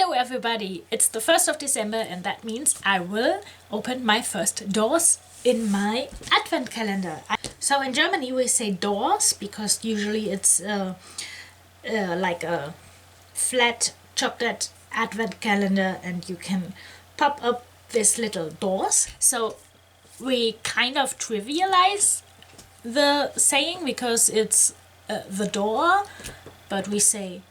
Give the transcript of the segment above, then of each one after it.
Hello everybody, it's the 1st of December and that means I will open my first doors in my advent calendar. So in Germany we say doors because usually it's like a flat chocolate advent calendar and you can pop up these little doors. So we kind of trivialize the saying because it's the door, but we say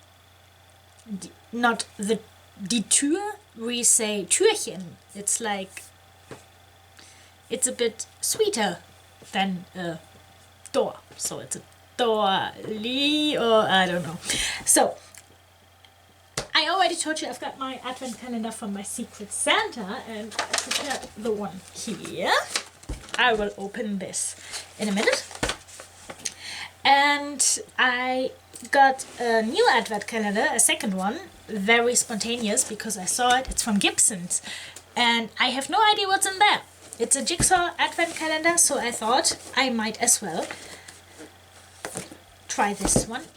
not die Tür, we say Türchen. It's like, it's a bit sweeter than a door. So it's a door-li, or I don't know. So, I already told you I've got my advent calendar from my Secret Santa, and I prepared the one here. I will open this in a minute. And I got a new advent calendar, a second one, very spontaneous because I saw it. It's from Gibson's and I have no idea what's in there. It's a Jigsaw advent calendar, so I thought I might as well try this one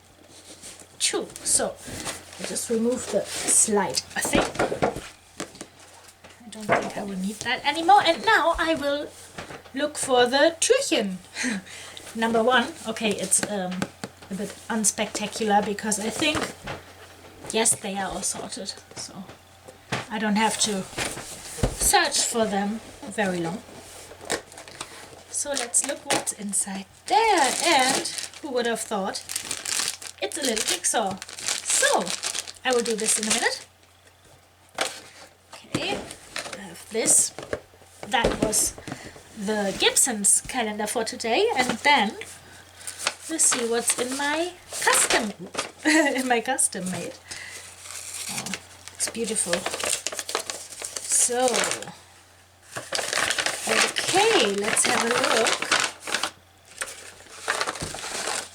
too. So I just remove the slide, I think. I don't think I will need that anymore, and now I will look for the Türchen. Number one. Okay, it's a bit unspectacular because I think, yes, they are all sorted, so I don't have to search for them very long. So let's look what's inside there, and who would have thought, it's a little jigsaw. So I will do this in a minute. Okay, I have this. That was the Gibson's calendar for today, and then let's see what's in my custom made. Oh, it's beautiful. So, okay, let's have a look.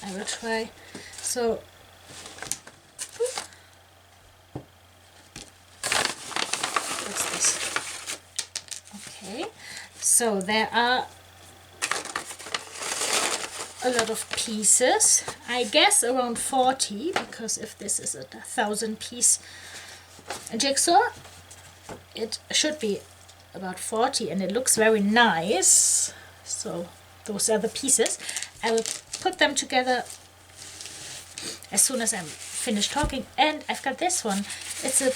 I will try. So, what's this? Okay, so there are a lot of pieces, I guess around 40, because if this is a 1,000-piece jigsaw, it should be about 40, and it looks very nice. So those are the pieces. I will put them together as soon as I'm finished talking. And I've got this one. It's a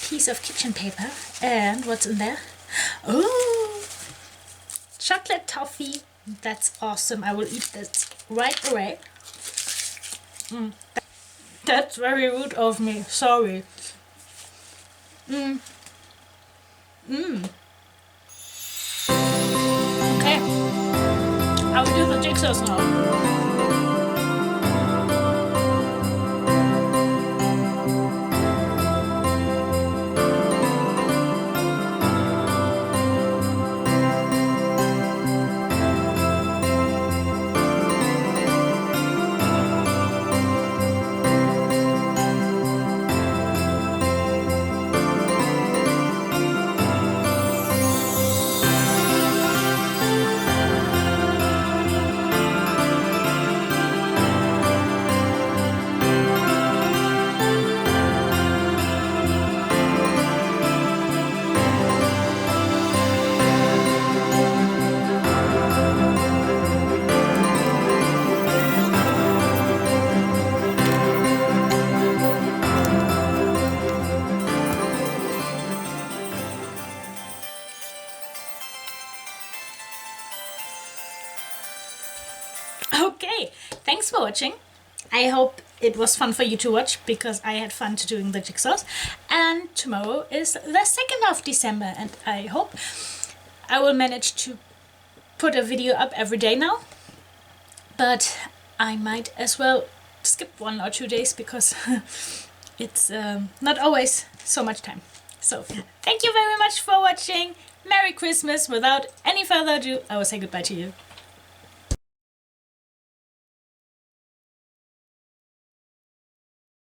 piece of kitchen paper, and what's in there? Oh, chocolate toffee. That's awesome. I will eat this right away. That's very rude of me. Sorry. Okay. I will do the jigsaws now. Okay, thanks for watching. I hope it was fun for you to watch because I had fun to doing the jigsaws. And tomorrow is the 2nd of December, and I hope I will manage to put a video up every day now. But I might as well skip 1 or 2 days because it's not always so much time. So thank you very much for watching. Merry Christmas. Without any further ado, I will say goodbye to you.